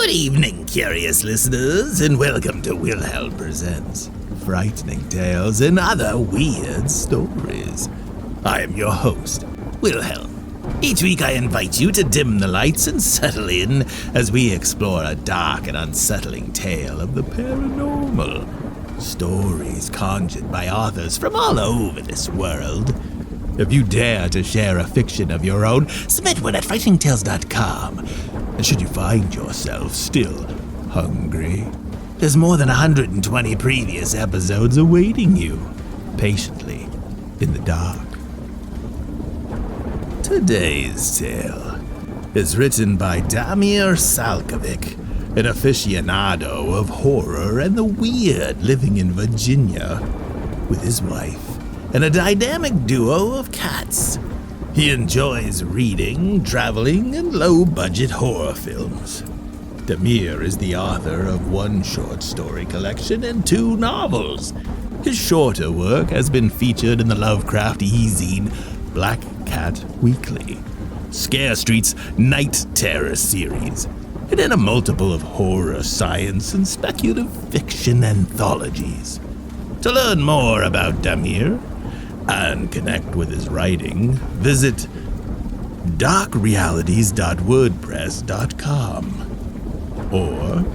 Good evening, curious listeners, and welcome to Wilhelm Presents Frightening Tales and Other Weird Stories. I am your host, Wilhelm. Each week I invite you to dim the lights and settle in as we explore a dark and unsettling tale of the paranormal. Stories conjured by authors from all over this world. If you dare to share a fiction of your own, submit one at frighteningtales.com. And should you find yourself still hungry, there's more than 120 previous episodes awaiting you, patiently in the dark. Today's tale is written by Damir Salkovic, an aficionado of horror and the weird living in Virginia with his wife and a dynamic duo of cats. He enjoys reading, traveling, and low-budget horror films. Damir is the author of one short story collection and 2 novels. His shorter work has been featured in the Lovecraft eZine Black Cat Weekly, Scare Street's Night Terror series, and in a multiple of horror, science, and speculative fiction anthologies. To learn more about Damir and connect with his writing, visit darkrealities.wordpress.com. Or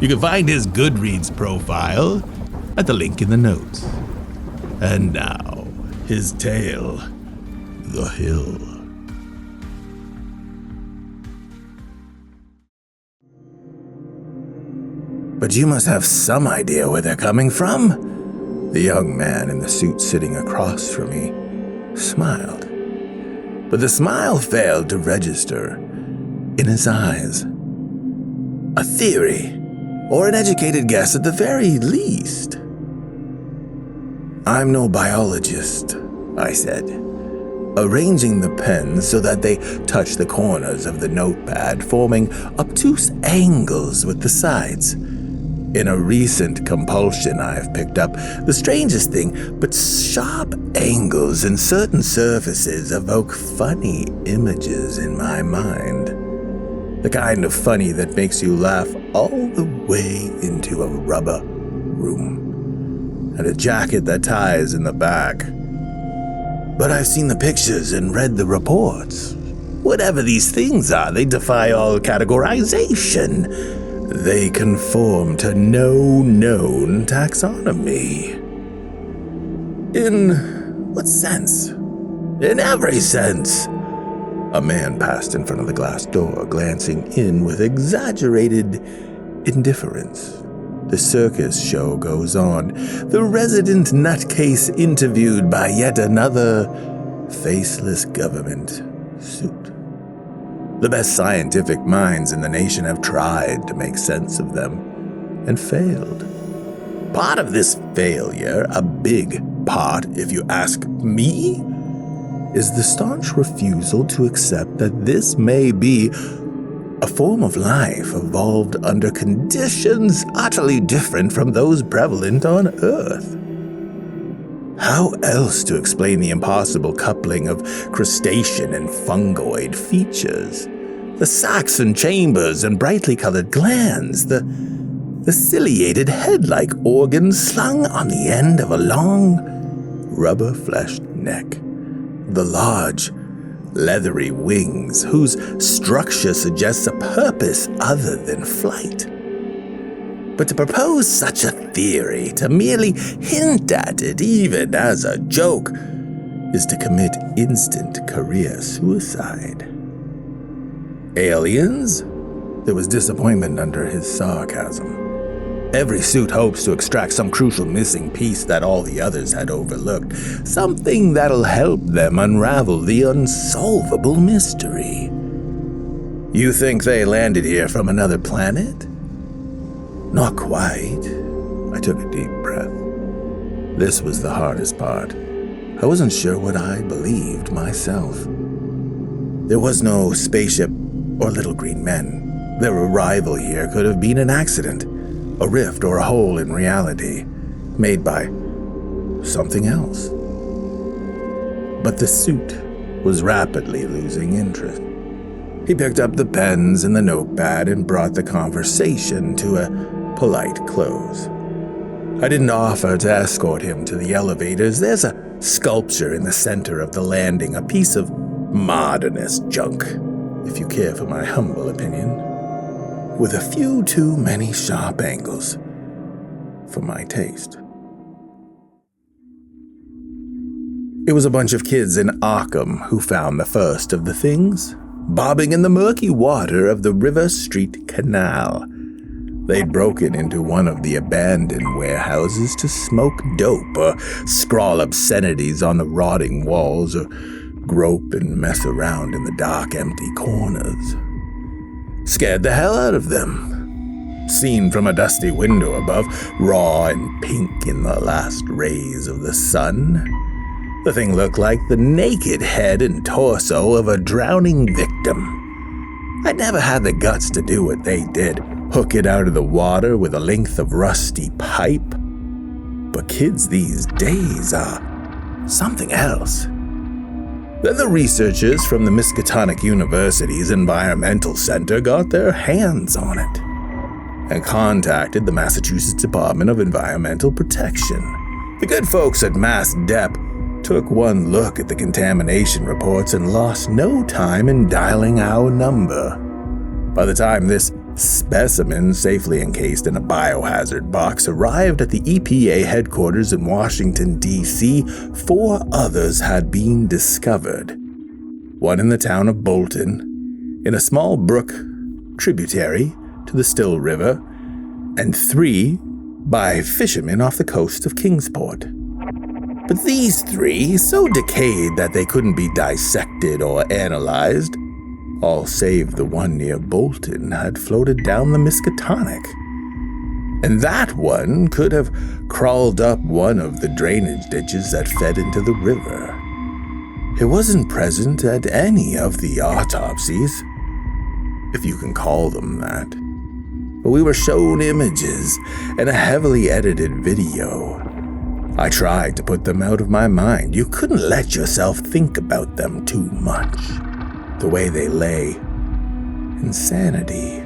you can find his Goodreads profile at the link in the notes. And now, his tale, The Hill. But you must have some idea where they're coming from. The young man in the suit sitting across from me smiled. But the smile failed to register in his eyes. A theory, or an educated guess at the very least. I'm no biologist, I said, arranging the pens so that they touch the corners of the notepad, forming obtuse angles with the sides. In a recent compulsion I've picked up, the strangest thing, but sharp angles in certain surfaces evoke funny images in my mind. The kind of funny that makes you laugh all the way into a rubber room, and a jacket that ties in the back. But I've seen the pictures and read the reports. Whatever these things are, they defy all categorization. They conform to no known taxonomy. In what sense? In every sense. A man passed in front of the glass door, glancing in with exaggerated indifference. The circus show goes on, the resident nutcase interviewed by yet another faceless government suit. The best scientific minds in the nation have tried to make sense of them and failed. Part of this failure, a big part if you ask me, is the staunch refusal to accept that this may be a form of life evolved under conditions utterly different from those prevalent on Earth. How else to explain the impossible coupling of crustacean and fungoid features? The sacs and chambers and brightly colored glands, the ciliated head-like organs slung on the end of a long, rubber-fleshed neck. The large, leathery wings whose structure suggests a purpose other than flight. But to propose such a theory, to merely hint at it even as a joke, is to commit instant career suicide. Aliens? There was disappointment under his sarcasm. Every suit hopes to extract some crucial missing piece that all the others had overlooked, something that'll help them unravel the unsolvable mystery. You think they landed here from another planet? Not quite. I took a deep breath. This was the hardest part. I wasn't sure what I believed myself. There was no spaceship or little green men. Their arrival here could have been an accident, a rift or a hole in reality, made by something else. But the suit was rapidly losing interest. He picked up the pens and the notepad and brought the conversation to a polite close. I didn't offer to escort him to the elevators. There's a sculpture in the center of the landing, a piece of modernist junk, if you care for my humble opinion, with a few too many sharp angles for my taste. It was a bunch of kids in Arkham who found the first of the things, bobbing in the murky water of the River Street Canal. They'd broken into one of the abandoned warehouses to smoke dope or scrawl obscenities on the rotting walls or grope and mess around in the dark, empty corners. Scared the hell out of them. Seen from a dusty window above, raw and pink in the last rays of the sun, the thing looked like the naked head and torso of a drowning victim. I'd never had the guts to do what they did, hook it out of the water with a length of rusty pipe. But kids these days are something else. Then the researchers from the Miskatonic University's Environmental Center got their hands on it and contacted the Massachusetts Department of Environmental Protection. The good folks at Mass Dep took one look at the contamination reports and lost no time in dialing our number. By the time this specimen, safely encased in a biohazard box, arrived at the EPA headquarters in Washington, D.C., 4 others had been discovered. One in the town of Bolton, in a small brook tributary to the Still River, and 3 by fishermen off the coast of Kingsport. But these 3, so decayed that they couldn't be dissected or analyzed, all save the one near Bolton, had floated down the Miskatonic. And that one could have crawled up one of the drainage ditches that fed into the river. It wasn't present at any of the autopsies, if you can call them that. But we were shown images and a heavily edited video. I tried to put them out of my mind. You couldn't let yourself think about them too much. The way they lay. Insanity.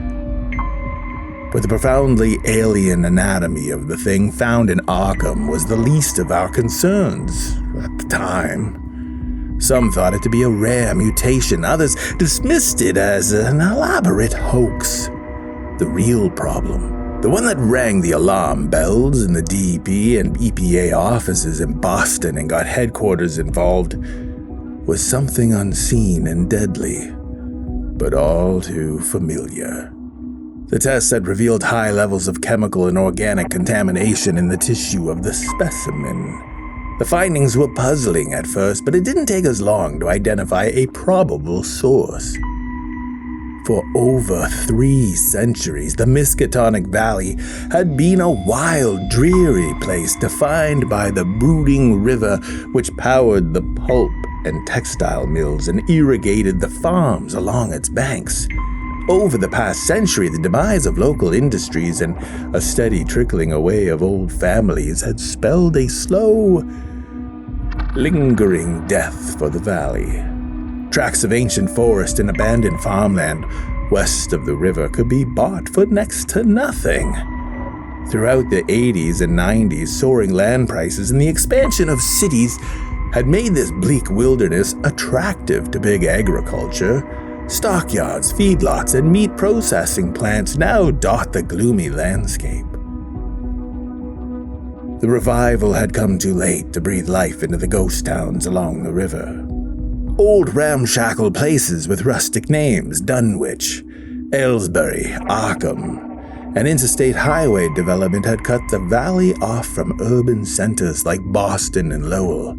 But the profoundly alien anatomy of the thing found in Arkham was the least of our concerns at the time. Some thought it to be a rare mutation. Others dismissed it as an elaborate hoax. The real problem, the one that rang the alarm bells in the DEP and EPA offices in Boston and got headquarters involved, was something unseen and deadly, but all too familiar. The tests had revealed high levels of chemical and organic contamination in the tissue of the specimen. The findings were puzzling at first, but it didn't take us long to identify a probable source. For over 3 centuries, the Miskatonic Valley had been a wild, dreary place defined by the brooding river which powered the pulp and textile mills and irrigated the farms along its banks. Over the past century, the demise of local industries and a steady trickling away of old families had spelled a slow, lingering death for the valley. Tracts of ancient forest and abandoned farmland west of the river could be bought for next to nothing. Throughout the 80s and 90s, soaring land prices and the expansion of cities had made this bleak wilderness attractive to big agriculture. Stockyards, feedlots, and meat processing plants now dot the gloomy landscape. The revival had come too late to breathe life into the ghost towns along the river. Old ramshackle places with rustic names, Dunwich, Aylesbury, Arkham, and interstate highway development had cut the valley off from urban centers like Boston and Lowell.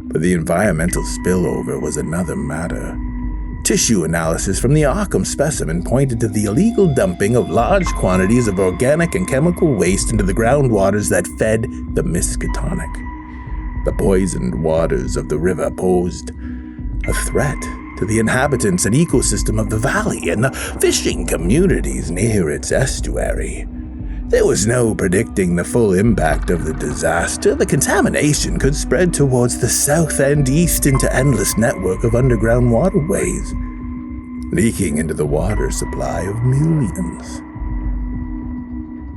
But the environmental spillover was another matter. Tissue analysis from the Arkham specimen pointed to the illegal dumping of large quantities of organic and chemical waste into the groundwaters that fed the Miskatonic. The poisoned waters of the river posed a threat to the inhabitants and ecosystem of the valley and the fishing communities near its estuary. There was no predicting the full impact of the disaster. The contamination could spread towards the south and east into endless network of underground waterways. leaking into the water supply of millions.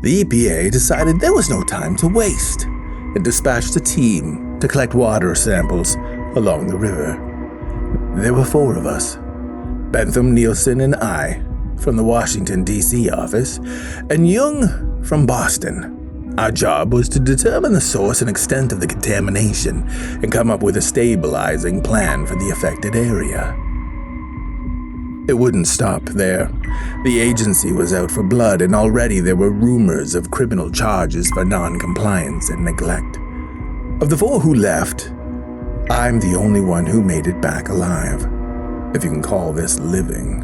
The EPA decided there was no time to waste and dispatched a team to collect water samples along the river. There were 4 of us, Bentham, Nielsen, and I from the Washington, D.C. office, and Young from Boston. Our job was to determine the source and extent of the contamination and come up with a stabilizing plan for the affected area. It wouldn't stop there. The agency was out for blood, and already there were rumors of criminal charges for non-compliance and neglect. Of the 4 who left, I'm the only one who made it back alive, if you can call this living.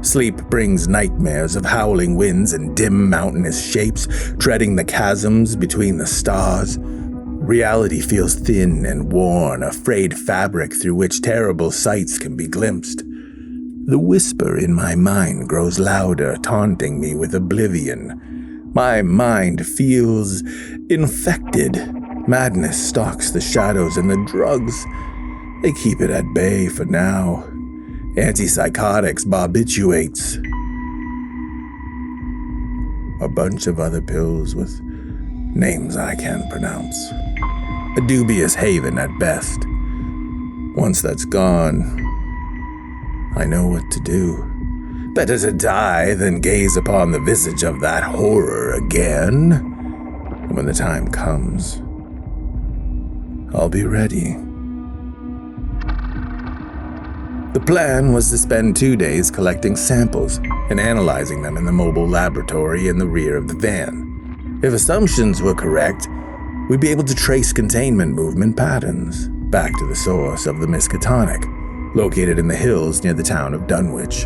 Sleep brings nightmares of howling winds and dim mountainous shapes, treading the chasms between the stars. Reality feels thin and worn, a frayed fabric through which terrible sights can be glimpsed. The whisper in my mind grows louder, taunting me with oblivion. My mind feels infected. Madness stalks the shadows, and the drugs, they keep it at bay for now. Antipsychotics, barbiturates, a bunch of other pills with names I can't pronounce. A dubious haven at best. Once that's gone, I know what to do. Better to die than gaze upon the visage of that horror again. And when the time comes, I'll be ready. The plan was to spend 2 days collecting samples and analyzing them in the mobile laboratory in the rear of the van. If assumptions were correct, we'd be able to trace containment movement patterns back to the source of the Miskatonic, located in the hills near the town of Dunwich.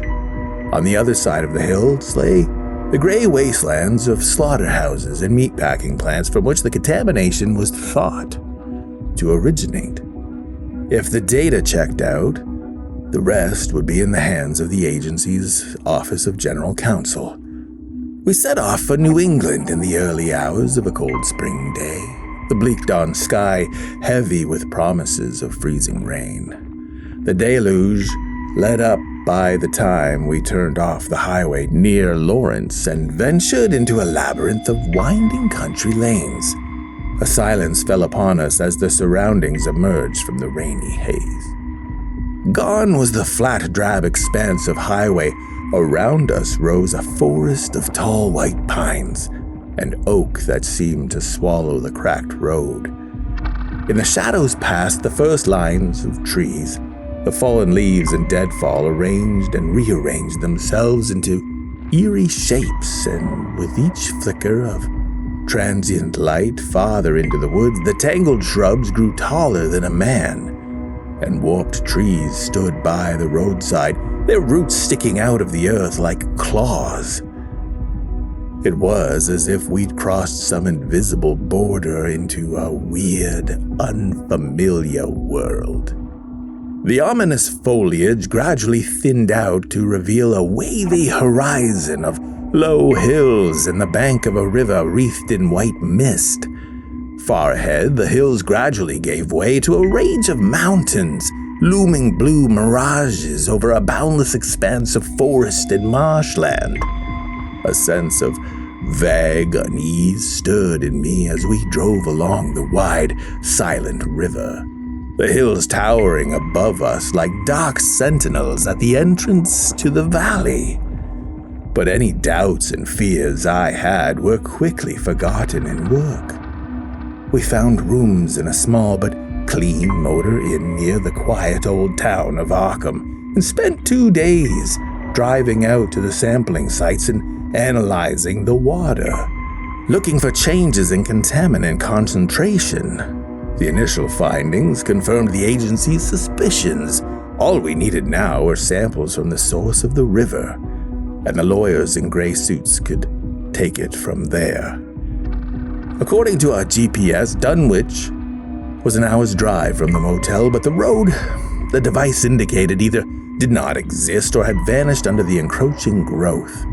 On the other side of the hills lay the gray wastelands of slaughterhouses and meatpacking plants from which the contamination was thought to originate. If the data checked out, the rest would be in the hands of the agency's Office of General Counsel. We set off for New England in the early hours of a cold spring day, the bleak dawn sky heavy with promises of freezing rain. The deluge let up by the time we turned off the highway near Lawrence and ventured into a labyrinth of winding country lanes. A silence fell upon us as the surroundings emerged from the rainy haze. Gone was the flat, drab expanse of highway. Around us rose a forest of tall white pines, and oak that seemed to swallow the cracked road. In the shadows past the first lines of trees, the fallen leaves and deadfall arranged and rearranged themselves into eerie shapes, and with each flicker of transient light farther into the woods, the tangled shrubs grew taller than a man, and warped trees stood by the roadside, their roots sticking out of the earth like claws. It was as if we'd crossed some invisible border into a weird, unfamiliar world. The ominous foliage gradually thinned out to reveal a wavy horizon of low hills and the bank of a river wreathed in white mist. Far ahead, the hills gradually gave way to a range of mountains, looming blue mirages over a boundless expanse of forest and marshland. A sense of vague unease stirred in me as we drove along the wide, silent river, the hills towering above us like dark sentinels at the entrance to the valley. But any doubts and fears I had were quickly forgotten in work. We found rooms in a small but clean motor inn near the quiet old town of Arkham and spent 2 days driving out to the sampling sites and analyzing the water, looking for changes in contaminant concentration. The initial findings confirmed the agency's suspicions. All we needed now were samples from the source of the river, and the lawyers in gray suits could take it from there. According to our GPS, Dunwich was an hour's drive from the motel, but the road the device indicated either did not exist or had vanished under the encroaching growth.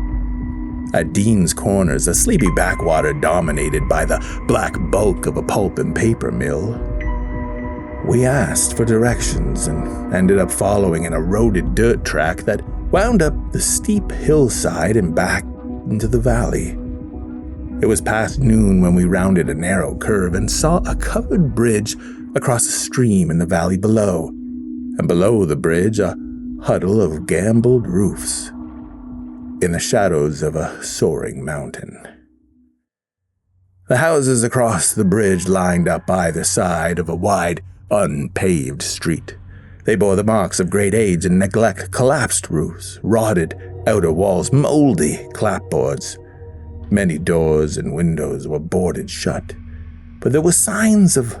At Dean's Corners, a sleepy backwater dominated by the black bulk of a pulp and paper mill, we asked for directions and ended up following an eroded dirt track that wound up the steep hillside and back into the valley. It was past noon when we rounded a narrow curve and saw a covered bridge across a stream in the valley below, and below the bridge a huddle of gambled roofs in the shadows of a soaring mountain. The houses across the bridge lined up either side of a wide, unpaved street. They bore the marks of great age and neglect: collapsed roofs, rotted outer walls, moldy clapboards. Many doors and windows were boarded shut, but there were signs of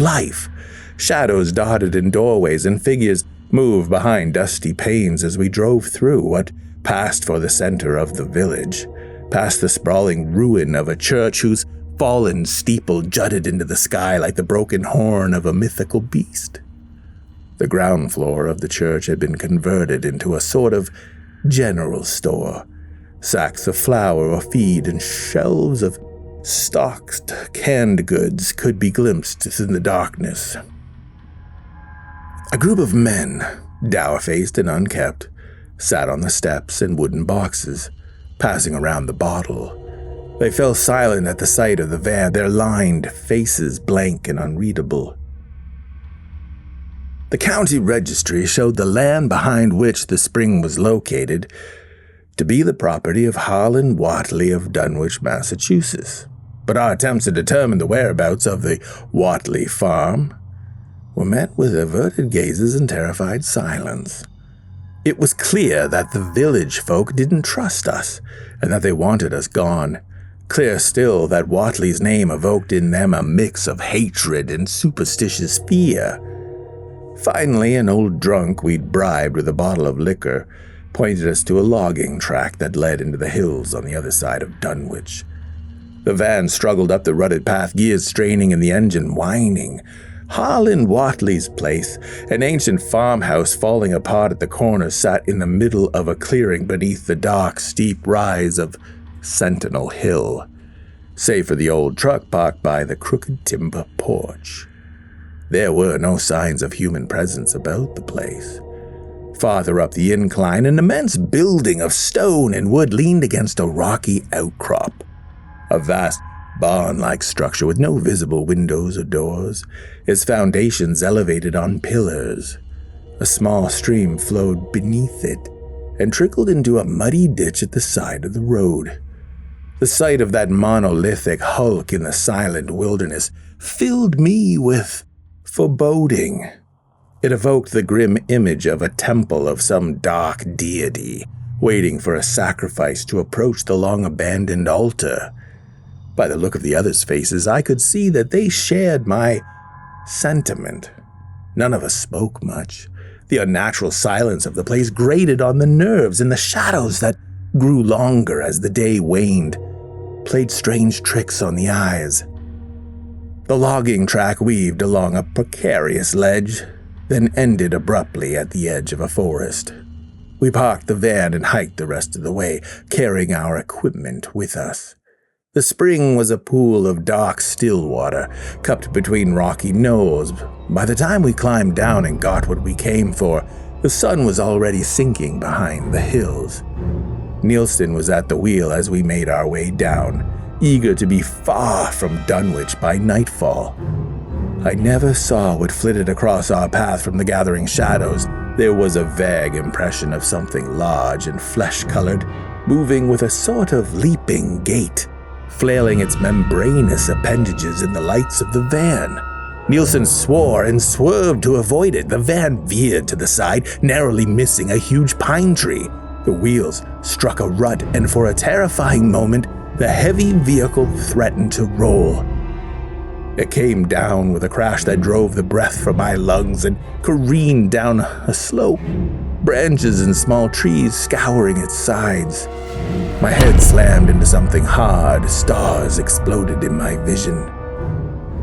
life. Shadows dotted in doorways and figures moved behind dusty panes as we drove through what passed for the center of the village, past the sprawling ruin of a church whose fallen steeple jutted into the sky like the broken horn of a mythical beast. The ground floor of the church had been converted into a sort of general store. Sacks of flour or feed and shelves of stocked canned goods could be glimpsed in the darkness. A group of men, dour-faced and unkempt, sat on the steps in wooden boxes, passing around the bottle. They fell silent at the sight of the van, their lined faces blank and unreadable. The county registry showed the land behind which the spring was located to be the property of Harlan Whatley of Dunwich, Massachusetts. But our attempts to determine the whereabouts of the Whatley farm were met with averted gazes and terrified silence. It was clear that the village folk didn't trust us, and that they wanted us gone. Clear still that Whatley's name evoked in them a mix of hatred and superstitious fear. Finally, an old drunk we'd bribed with a bottle of liquor pointed us to a logging track that led into the hills on the other side of Dunwich. The van struggled up the rutted path, gears straining and the engine whining. Harlan Whatley's place, an ancient farmhouse falling apart at the corner, sat in the middle of a clearing beneath the dark, steep rise of Sentinel Hill, save for the old truck parked by the crooked timber porch. There were no signs of human presence about the place. Farther up the incline, an immense building of stone and wood leaned against a rocky outcrop. A vast barn-like structure with no visible windows or doors, its foundations elevated on pillars. A small stream flowed beneath it and trickled into a muddy ditch at the side of the road. The sight of that monolithic hulk in the silent wilderness filled me with foreboding. It evoked the grim image of a temple of some dark deity, waiting for a sacrifice to approach the long-abandoned altar. By the look of the others' faces, I could see that they shared my sentiment. None of us spoke much. The unnatural silence of the place grated on the nerves, and the shadows that grew longer as the day waned played strange tricks on the eyes. The logging track weaved along a precarious ledge, then ended abruptly at the edge of a forest. We parked the van and hiked the rest of the way, carrying our equipment with us. The spring was a pool of dark, still water, cupped between rocky knolls. By the time we climbed down and got what we came for, the sun was already sinking behind the hills. Nielsen was at the wheel as we made our way down, eager to be far from Dunwich by nightfall. I never saw what flitted across our path from the gathering shadows. There was a vague impression of something large and flesh-colored, moving with a sort of leaping gait, flailing its membranous appendages in the lights of the van. Nielsen swore and swerved to avoid it. The van veered to the side, narrowly missing a huge pine tree. The wheels struck a rut, and for a terrifying moment, the heavy vehicle threatened to roll. It came down with a crash that drove the breath from my lungs and careened down a slope, branches and small trees scouring its sides. My head slammed into something hard, stars exploded in my vision.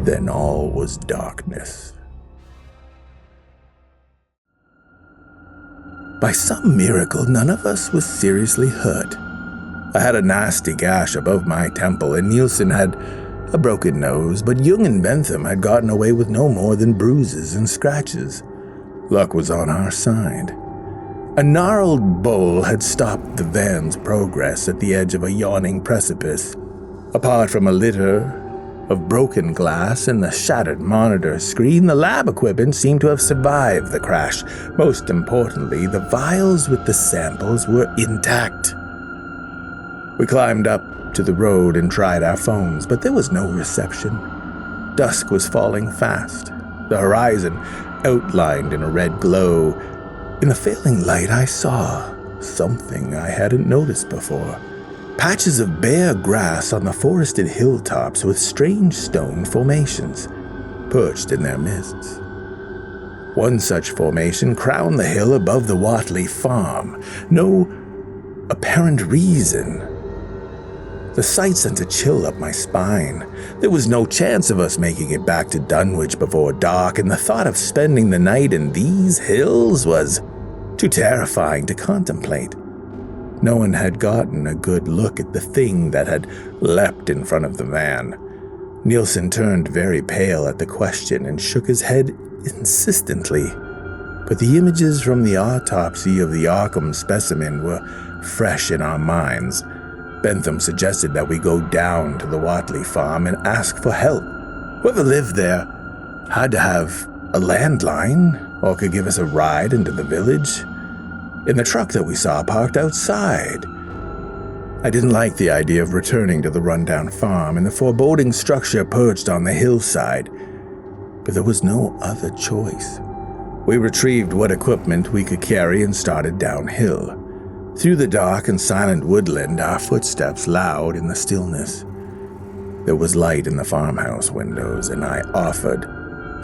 Then all was darkness. By some miracle, none of us was seriously hurt. I had a nasty gash above my temple, and Nielsen had a broken nose, but Jung and Bentham had gotten away with no more than bruises and scratches. Luck was on our side. A gnarled bowl had stopped the van's progress at the edge of a yawning precipice. Apart from a litter of broken glass and the shattered monitor screen, the lab equipment seemed to have survived the crash. Most importantly, the vials with the samples were intact. We climbed up to the road and tried our phones, but there was no reception. Dusk was falling fast, the horizon outlined in a red glow. In the failing light, I saw something I hadn't noticed before. Patches of bare grass on the forested hilltops with strange stone formations perched in their midst. One such formation crowned the hill above the Watley farm. No apparent reason. The sight sent a chill up my spine. There was no chance of us making it back to Dunwich before dark, and the thought of spending the night in these hills was too terrifying to contemplate. No one had gotten a good look at the thing that had leapt in front of the van. Nielsen turned very pale at the question and shook his head insistently. But the images from the autopsy of the Arkham specimen were fresh in our minds. Bentham suggested that we go down to the Watley farm and ask for help. Whoever lived there had to have a landline or could give us a ride into the village. In the truck that we saw parked outside. I didn't like the idea of returning to the rundown farm and the foreboding structure perched on the hillside, but there was no other choice. We retrieved what equipment we could carry and started downhill. Through the dark and silent woodland, our footsteps loud in the stillness. There was light in the farmhouse windows, and I offered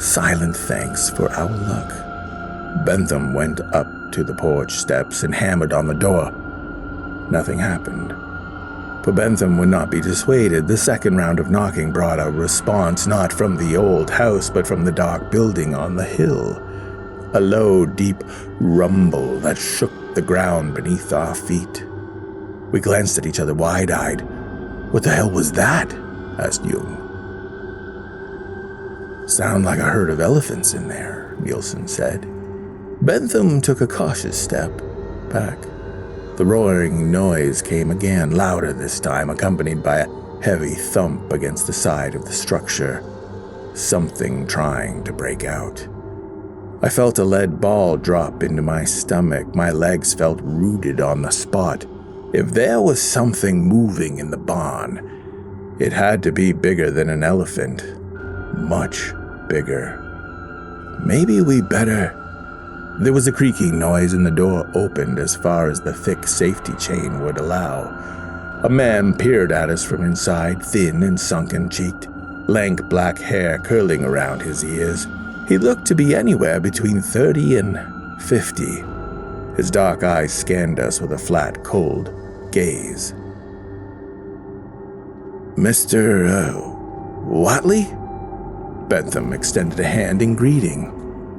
silent thanks for our luck. Bentham went up to the porch steps and hammered on the door. Nothing happened. But Bentham would not be dissuaded. The second round of knocking brought a response not from the old house, but from the dark building on the hill. A low, deep rumble that shook the ground beneath our feet. We glanced at each other wide-eyed. "What the hell was that?" asked Jung. "Sound like a herd of elephants in there," Nielsen said. Bentham took a cautious step back. The roaring noise came again, louder this time, accompanied by a heavy thump against the side of the structure. Something trying to break out. I felt a lead ball drop into my stomach. My legs felt rooted on the spot. If there was something moving in the barn, it had to be bigger than an elephant. Much bigger. Maybe we better... There was a creaking noise and the door opened as far as the thick safety chain would allow. A man peered at us from inside, thin and sunken-cheeked, lank black hair curling around his ears. He looked to be anywhere between 30 and 50. His dark eyes scanned us with a flat, cold gaze. "Mr. Watley?" Bentham extended a hand in greeting.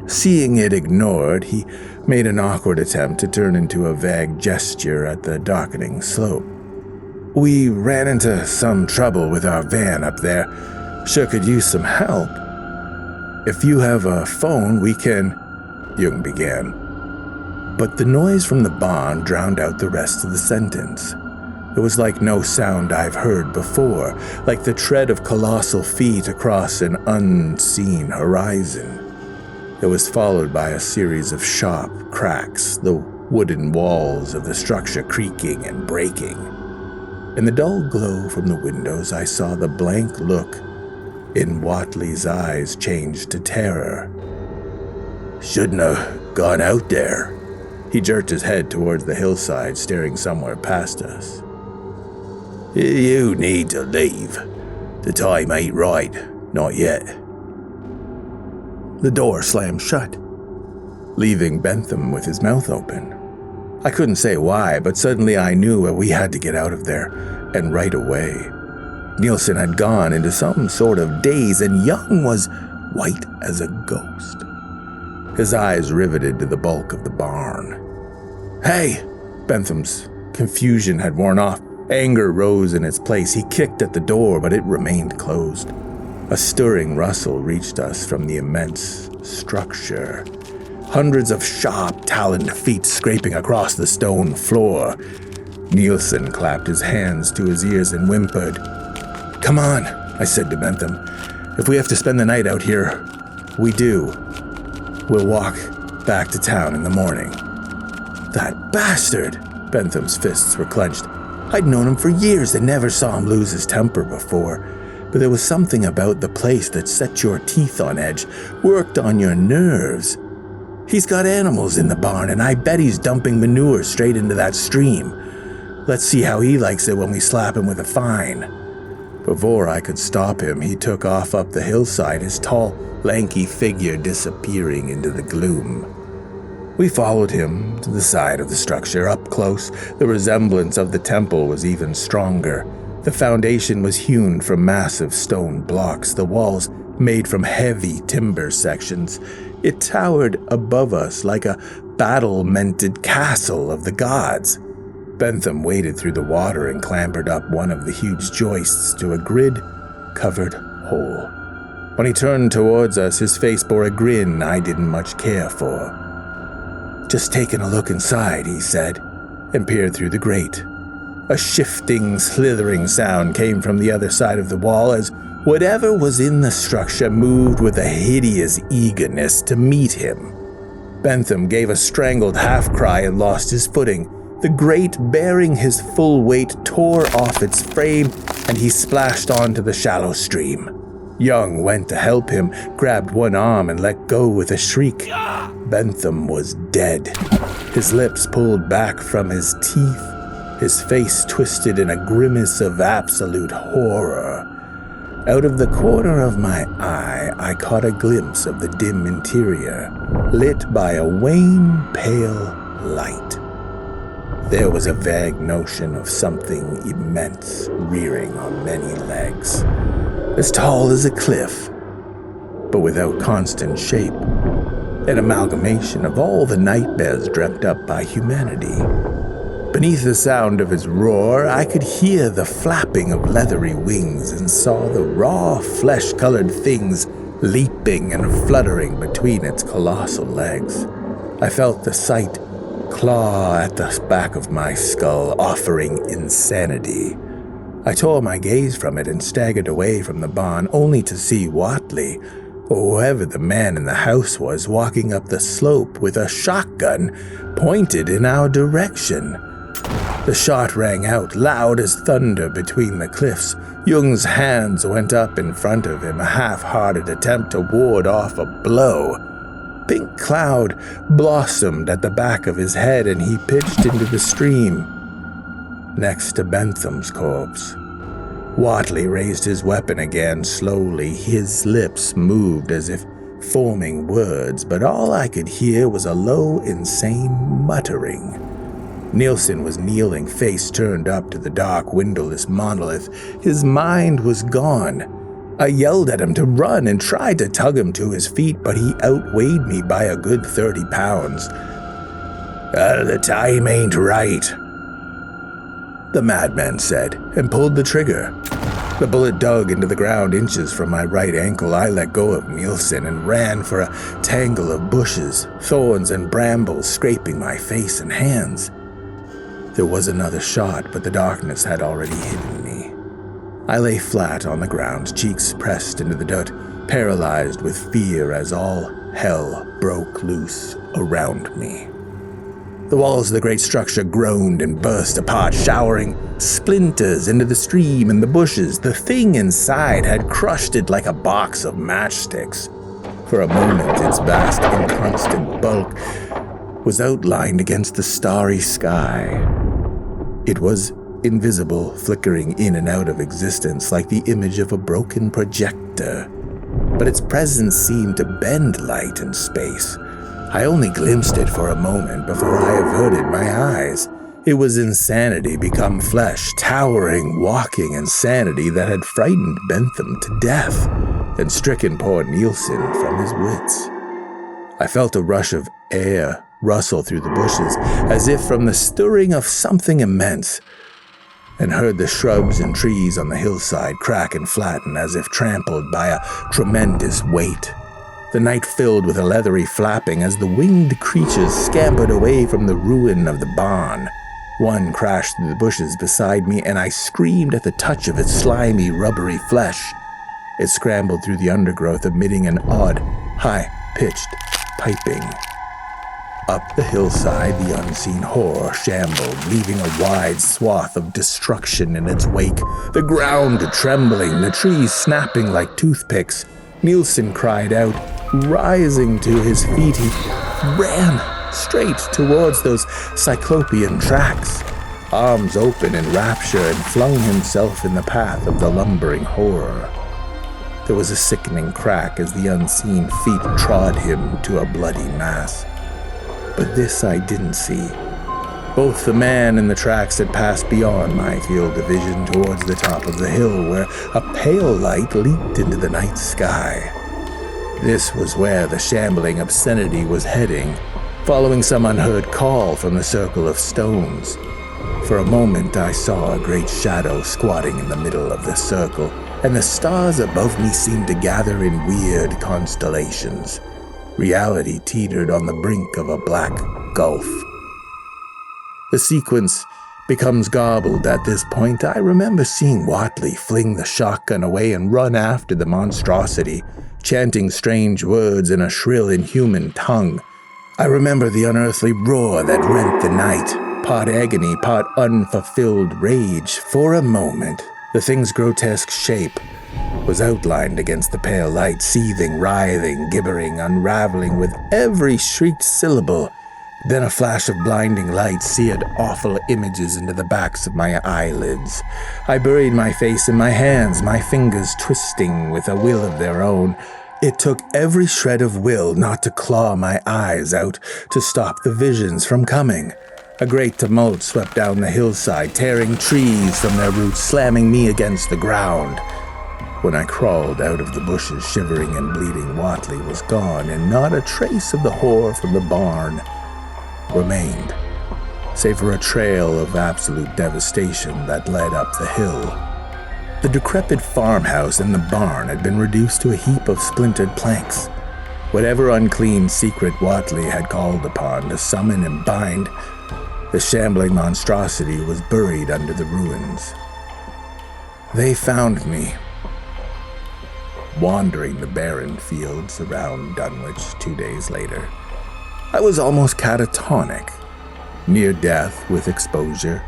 Seeing it ignored, he made an awkward attempt to turn into a vague gesture at the darkening slope. "We ran into some trouble with our van up there. Sure could use some help. If you have a phone, we can..." Jung began. But the noise from the barn drowned out the rest of the sentence. It was like no sound I've heard before, like the tread of colossal feet across an unseen horizon. It was followed by a series of sharp cracks, the wooden walls of the structure creaking and breaking. In the dull glow from the windows, I saw the blank look in Watley's eyes change to terror. "Shouldn't have gone out there." He jerked his head towards the hillside, staring somewhere past us. "You need to leave. The time ain't right. Not yet." The door slammed shut, leaving Bentham with his mouth open. I couldn't say why, but suddenly I knew we had to get out of there, and right away. Nielsen had gone into some sort of daze, and Jung was white as a ghost. His eyes riveted to the bulk of the barn. "Hey!" Bentham's confusion had worn off. Anger rose in its place. He kicked at the door, but it remained closed. A stirring rustle reached us from the immense structure. hundreds of sharp, taloned feet scraping across the stone floor. Nielsen clapped his hands to his ears and whimpered. "Come on," I said to Bentham. "If we have to spend the night out here, we do. We'll walk back to town in the morning." "That bastard!" Bentham's fists were clenched. I'd known him for years and never saw him lose his temper before, but there was something about the place that set your teeth on edge, worked on your nerves. He's got animals in the barn, and I bet he's dumping manure straight into that stream. Let's see how he likes it when we slap him with a fine. Before I could stop him, he took off up the hillside, his tall, lanky figure disappearing into the gloom. We followed him to the side of the structure. Up close, the resemblance of the temple was even stronger. The foundation was hewn from massive stone blocks, the walls made from heavy timber sections. It towered above us like a battle-mented castle of the gods. Bentham waded through the water and clambered up one of the huge joists to a grid-covered hole. When he turned towards us, his face bore a grin I didn't much care for. "Just taking a look inside," he said, and peered through the grate. A shifting, slithering sound came from the other side of the wall as whatever was in the structure moved with a hideous eagerness to meet him. Bentham gave a strangled half-cry and lost his footing. The grate, bearing his full weight, tore off its frame, and he splashed onto the shallow stream. Young went to help him, grabbed one arm and let go with a shriek. Bentham was dead, his lips pulled back from his teeth, his face twisted in a grimace of absolute horror. Out of the corner of my eye, I caught a glimpse of the dim interior, lit by a wan, pale light. There was a vague notion of something immense rearing on many legs, as tall as a cliff, but without constant shape, an amalgamation of all the nightmares dreamt up by humanity. Beneath the sound of his roar, I could hear the flapping of leathery wings and saw the raw, flesh-colored things leaping and fluttering between its colossal legs. I felt the sight claw at the back of my skull, offering insanity. I tore my gaze from it and staggered away from the barn, only to see Watley, or whoever the man in the house was, walking up the slope with a shotgun pointed in our direction. The shot rang out loud as thunder between the cliffs. Jung's hands went up in front of him, a half-hearted attempt to ward off a blow. Pink cloud blossomed at the back of his head, and he pitched into the stream, next to Bentham's corpse. Watley raised his weapon again slowly. His lips moved as if forming words, but all I could hear was a low, insane muttering. Nielsen was kneeling, face turned up to the dark, windowless monolith. His mind was gone. I yelled at him to run and tried to tug him to his feet, but he outweighed me by a good 30 pounds. "The time ain't right," the madman said, and pulled the trigger. The bullet dug into the ground inches from my right ankle. I let go of Nielsen and ran for a tangle of bushes, thorns and brambles scraping my face and hands. There was another shot, but the darkness had already hidden me. I lay flat on the ground, cheeks pressed into the dirt, paralyzed with fear as all hell broke loose around me. The walls of the great structure groaned and burst apart, showering splinters into the stream and the bushes. The thing inside had crushed it like a box of matchsticks. For a moment, its vast, inconstant bulk was outlined against the starry sky. It was invisible, flickering in and out of existence like the image of a broken projector. But its presence seemed to bend light and space. I only glimpsed it for a moment before I averted my eyes. It was insanity become flesh, towering, walking insanity that had frightened Bentham to death and stricken poor Nielsen from his wits. I felt a rush of air rustle through the bushes, as if from the stirring of something immense, and heard the shrubs and trees on the hillside crack and flatten as if trampled by a tremendous weight. the night filled with a leathery flapping as the winged creatures scampered away from the ruin of the barn. One crashed through the bushes beside me, and I screamed at the touch of its slimy, rubbery flesh. It scrambled through the undergrowth, emitting an odd, high-pitched piping. Up the hillside, the unseen horror shambled, leaving a wide swath of destruction in its wake, the ground trembling, the trees snapping like toothpicks. Nielsen cried out. Rising to his feet, he ran straight towards those cyclopean tracks, arms open in rapture, and flung himself in the path of the lumbering horror. There was a sickening crack as the unseen feet trod him to a bloody mass. But this I didn't see. Both the man and the tracks had passed beyond my field of vision towards the top of the hill, where a pale light leaped into the night sky. This was where the shambling obscenity was heading, following some unheard call from the circle of stones. For a moment I saw a great shadow squatting in the middle of the circle, and the stars above me seemed to gather in weird constellations. Reality teetered on the brink of a black gulf. The sequence becomes garbled at this point. I remember seeing Watley fling the shotgun away and run after the monstrosity, chanting strange words in a shrill, inhuman tongue. I remember the unearthly roar that rent the night, part agony, part unfulfilled rage. For a moment, the thing's grotesque shape was outlined against the pale light, seething, writhing, gibbering, unraveling with every shrieked syllable. Then a flash of blinding light seared awful images into the backs of my eyelids. I buried my face in my hands, my fingers twisting with a will of their own. It took every shred of will not to claw my eyes out, to stop the visions from coming. A great tumult swept down the hillside, tearing trees from their roots, slamming me against the ground. When I crawled out of the bushes, shivering and bleeding, Watley was gone, and not a trace of the horror from the barn remained, save for a trail of absolute devastation that led up the hill. The decrepit farmhouse and the barn had been reduced to a heap of splintered planks. Whatever unclean secret Watley had called upon to summon and bind, the shambling monstrosity was buried under the ruins. They found me, wandering the barren fields around Dunwich 2 days later. I was almost catatonic, near death with exposure.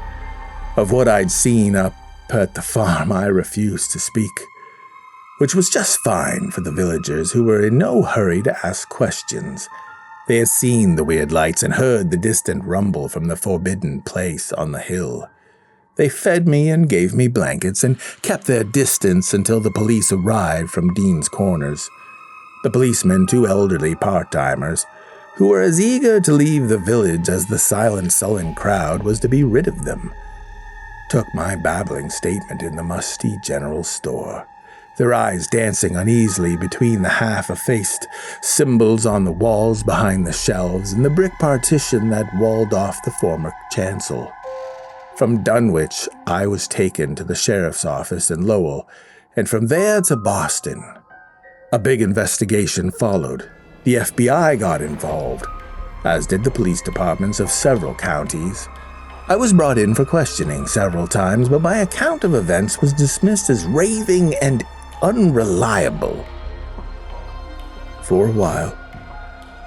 Of what I'd seen up at the farm, I refused to speak, which was just fine for the villagers, who were in no hurry to ask questions. They had seen the weird lights and heard the distant rumble from the forbidden place on the hill. They fed me and gave me blankets and kept their distance until the police arrived from Dean's Corners. The policemen, 2 elderly part-timers, who were as eager to leave the village as the silent, sullen crowd was to be rid of them, took my babbling statement in the musty general store, their eyes dancing uneasily between the half-effaced symbols on the walls behind the shelves and the brick partition that walled off the former chancel. From Dunwich, I was taken to the sheriff's office in Lowell, and from there to Boston. A big investigation followed. The FBI got involved, as did the police departments of several counties. I was brought in for questioning several times, but my account of events was dismissed as raving and unreliable. For a while,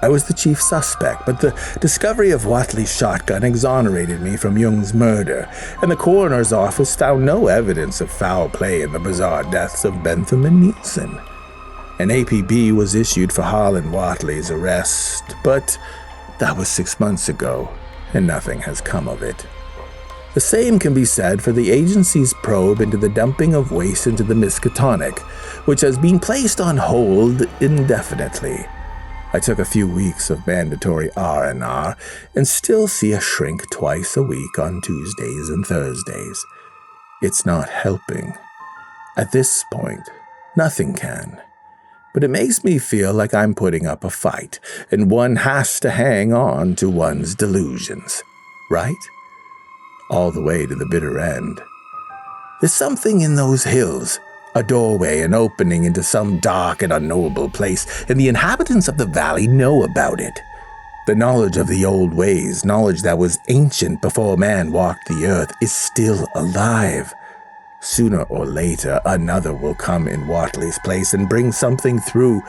I was the chief suspect, but the discovery of Watley's shotgun exonerated me from Jung's murder, and the coroner's office found no evidence of foul play in the bizarre deaths of Bentham and Nielsen. An APB was issued for Harlan Watley's arrest, but that was 6 months ago, and nothing has come of it. The same can be said for the agency's probe into the dumping of waste into the Miskatonic, which has been placed on hold indefinitely. I took a few weeks of mandatory R&R and still see a shrink twice a week on Tuesdays and Thursdays. It's not helping. At this point, nothing can. But it makes me feel like I'm putting up a fight, and one has to hang on to one's delusions, right? All the way to the bitter end. There's something in those hills, A doorway, an opening into some dark and unknowable place, and the inhabitants of the valley know about it. The knowledge of the old ways, knowledge that was ancient before man walked the earth, is still alive. Sooner or later, another will come in Watley's place and bring something through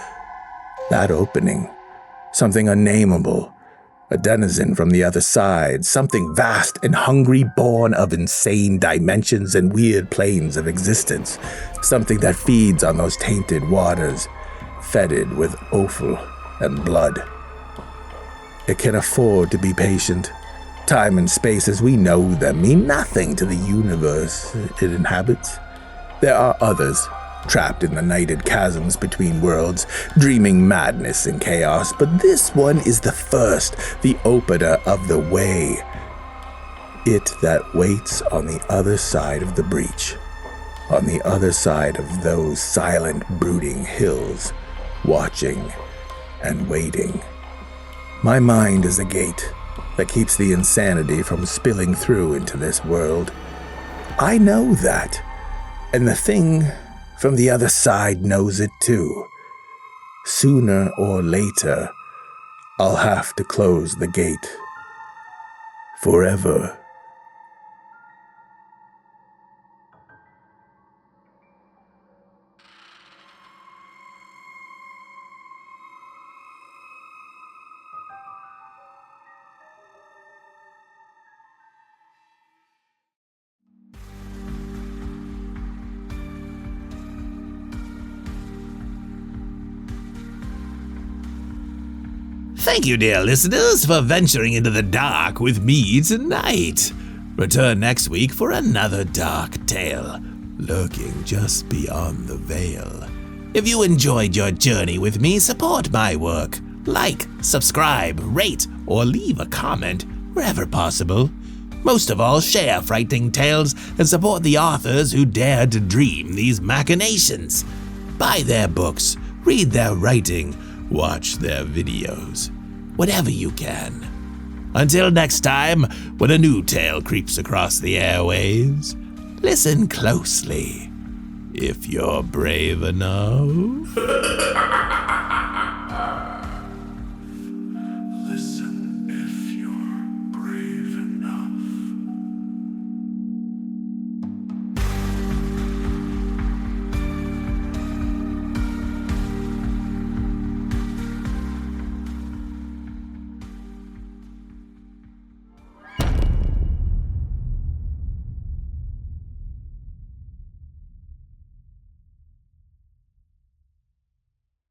that opening, something unnameable, a denizen from the other side, something vast and hungry, born of insane dimensions and weird planes of existence, something that feeds on those tainted waters, fetid with offal and blood. It can afford to be patient. Time and space as we know them mean nothing to the universe it inhabits. There are others, trapped in the nighted chasms between worlds, dreaming madness and chaos, but this one is the first, the opener of the way. It that waits on the other side of the breach, on the other side of those silent, brooding hills, watching and waiting. My mind is a gate that keeps the insanity from spilling through into this world. I know that, and the thing from the other side knows it too. Sooner or later, I'll have to close the gate. Forever. Thank you, dear listeners, for venturing into the dark with me tonight. Return next week for another dark tale, lurking just beyond the veil. If you enjoyed your journey with me, support my work. Like, subscribe, rate, or leave a comment wherever possible. Most of all, share frightening tales and support the authors who dared to dream these machinations. Buy their books, read their writing, watch their videos. Whatever you can. Until next time, when a new tale creeps across the airwaves, listen closely, if you're brave enough.